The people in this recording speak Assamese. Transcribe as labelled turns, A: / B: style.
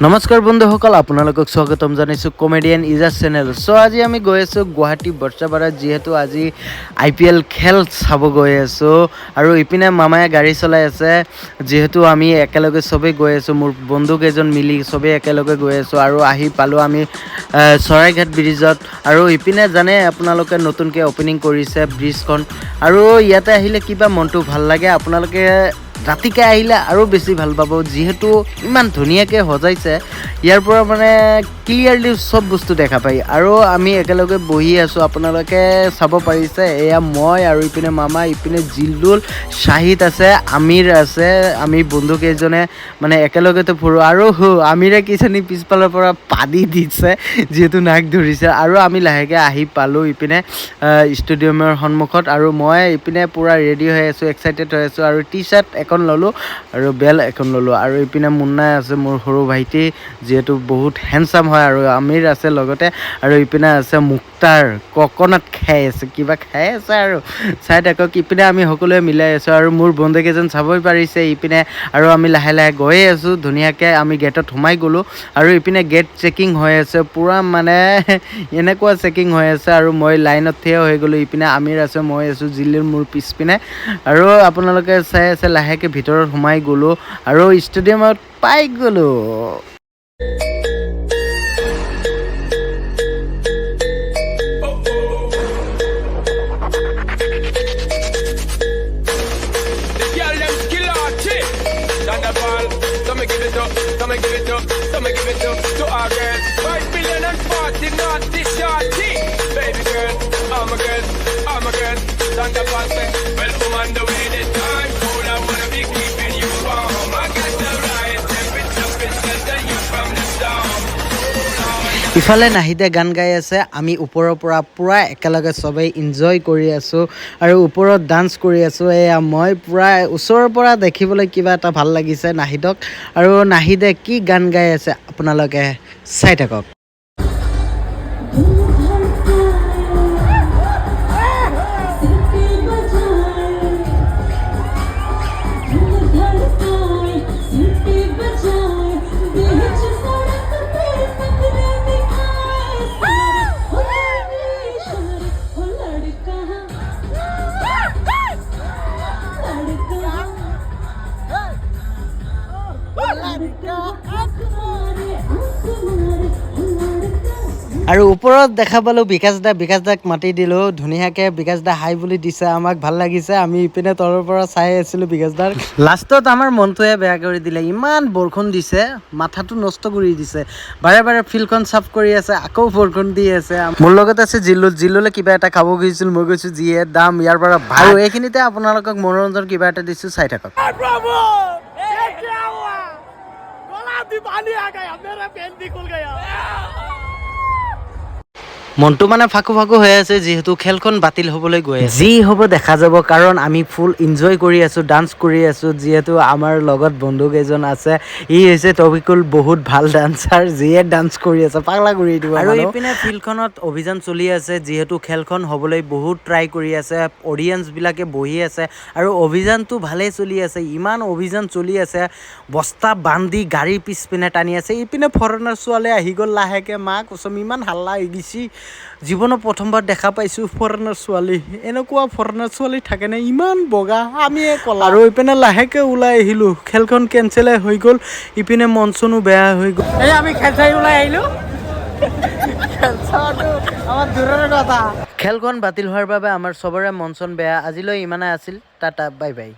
A: নমস্কাৰ বন্ধুসকল, আপোনালোকক স্বাগতম জনাইছোঁ কমেডিয়ান ইজাজ চেনেল। আজি আমি গৈ আছোঁ গুৱাহাটী বৰ্ষাপাৰাত, যিহেতু আজি IPL খেল চাব গৈ আছোঁ। আৰু ইপিনে মামায়ে গাড়ী চলাই আছে, যিহেতু আমি একেলগে চবেই গৈ আছোঁ। মোৰ বন্ধুকেইজন মিলি চবেই একেলগে গৈ আছোঁ আৰু আহি পালোঁ আমি চৰাইঘাট ব্ৰিজত। আৰু ইপিনে জানে আপোনালোকে নতুনকৈ অ'পেনিং কৰিছে ব্ৰিজখন, আৰু ইয়াতে আহিলে কিবা মনটো ভাল লাগে। আপোনালোকে ৰাতিকৈ আহিলে আৰু বেছি ভাল পাব, যিহেতু ইমান ধুনীয়াকৈ সজাইছে। ইয়াৰ পৰা মানে ক্লিয়াৰলি চব বস্তু দেখা পায়। আৰু আমি একেলগে বহি আছোঁ, আপোনালোকে চাব পাৰিছে। এয়া মই আৰু ইপিনে মামা, ইপিনে জিল্লুল, শ্বাহিদ আছে, আমিৰ আছে। আমি বন্ধুকেইজনে মানে একেলগতে ফুৰোঁ। আৰু আমিৰে কিজানি পিছফালৰ পৰা পানী দিছে, যিহেতু নাক ধৰিছে। আৰু আমি লাহেকৈ আহি পালোঁ ইপিনে ষ্টেডিয়ামৰ সন্মুখত। আৰু মই ইপিনে পূৰা ৰেডি হৈ আছোঁ, এক্সাইটেড হৈ আছোঁ। আৰু টি চাৰ্ট এখন ল'লোঁ আৰু বেল এখন ল'লোঁ। আৰু ইপিনে মুন্নাই আছে, মোৰ সৰু ভাইটি, যিহেতু বহুত হেণ্ডচাম হয়। আৰু আমিৰ আছে লগতে। আৰু ইপিনে আছে মুক্তাৰ, ককনাট খাই আছে, কিবা খাই আছে আৰু চাই থাকক। ইপিনে আমি সকলোৱে মিলাই আছোঁ, আৰু মোৰ বন্ধুকেইজন চাবই পাৰিছে ইপিনে। আৰু আমি লাহে লাহে গৈয়ে আছোঁ। ধুনীয়াকৈ আমি গেটত সোমাই গ'লোঁ, আৰু ইপিনে গেট চেকিং হৈ আছে, পূৰা মানে এনেকুৱা চেকিং হৈ আছে। আৰু মই লাইনত থিয় হৈ গ'লোঁ। ইপিনে আমিৰ আছে, মই আছোঁ, জিল্লুল মোৰ পিছপিনে। আৰু আপোনালোকে চাই আছে, লাহেকৈ ভিতৰত সোমাই গ'লোঁ আৰু ষ্টেডিয়ামত পাই গ'লোঁ।
B: To our girls, 5 billion and 40 naughty shorty. Baby girl, I'm a girl, I'm a girl. Thunderball say, well, woman, the way this time cool, I wanna be keeping you warm. I got the right temperature, shelter you from the storm.
A: ইফালে নাহিদে গান গাই আছে, আমি ওপৰৰ পৰা পূৰা একেলগে চবেই এনজয় কৰি আছোঁ আৰু ওপৰত ডান্স কৰি আছোঁ। এয়া মই পূৰা ওচৰৰ পৰা দেখিবলৈ কিবা এটা ভাল লাগিছে নাহিদক। আৰু নাহিদে কি গান গাই আছে আপোনালোকে চাই থাকক। আৰু ওপৰত দেখা পালোঁ বিকাশ দাক মাতি দিলোঁ ধুনীয়াকৈ। বিকাশ দা হাই বুলি দিছে, আমাক ভাল লাগিছে। আমি ইপিনে তলৰ পৰা চাই আছিলোঁ বিকাশ দাৰ। লাষ্টত আমাৰ মনটোৱে বেয়া কৰি দিলে, ইমান বৰষুণ দিছে, মাথাটো নষ্ট কৰি দিছে। বাৰে বাৰে ফিল্ডখন চাফ কৰি আছে, আকৌ বৰষুণ দি আছে। মোৰ লগত আছে জিল্লুলে কিবা এটা খাব খুজিছিল, মই কৈছোঁ যিহে দাম ইয়াৰ পৰা। আৰু এইখিনিতে আপোনালোকক মনোৰঞ্জন কিবা এটা দিছোঁ, চাই থাকক। মনটো মানে ফাকু ফাকু হৈ আছে, যিহেতু খেলখন বাতিল হ'বলৈ গৈ আছে। যি হ'ব দেখা যাব, কাৰণ আমি ফুল এনজয় কৰি আছোঁ, ডান্স কৰি আছোঁ। যিহেতু আমাৰ লগত বন্ধুকেইজন আছে, ই হৈছে তবিকুল, বহুত ভাল ডান্সাৰ, যিয়ে ডান্স কৰি আছে, পাগলা কৰি দিব। আৰু ইপিনে ফিল্ডখনত অভিযান চলি আছে, যিহেতু খেলখন হ'বলৈ বহুত ট্ৰাই কৰি আছে, অডিয়েঞ্চবিলাকে বহি আছে। আৰু অভিযানটো ভালেই চলি আছে, ইমান অভিযান চলি আছে, বস্তা বান্ধি গাড়ীৰ পিছপিনে টানি আছে। ইপিনে ফৰেনাৰ ছোৱালী আহি গ'ল লাহেকৈ, মা কচম ইমান হাল্লা হৈ গৈছে। জীৱনত প্ৰথমবাৰ দেখা পাইছোঁ ফৰেনাৰ ছোৱালী, এনেকুৱা ফৰেনাৰ ছোৱালী থাকেনে, ইমান বগা, আমিয়ে ক'লা। আৰু ইপিনে লাহেকৈ ওলাই আহিলোঁ, খেলখন কেঞ্চেলে হৈ গ'ল। ইপিনে মন চনো বেয়া হৈ গ'ল। এই আমি খেল চাই ওলাই আহিলোঁ, আমাৰ দূৰৰ কথা। খেলখন বাতিল হোৱাৰ বাবে আমাৰ চবৰে মন চন বেয়া। আজিলৈ ইমানে আছিল, টাটা, বাই বাই।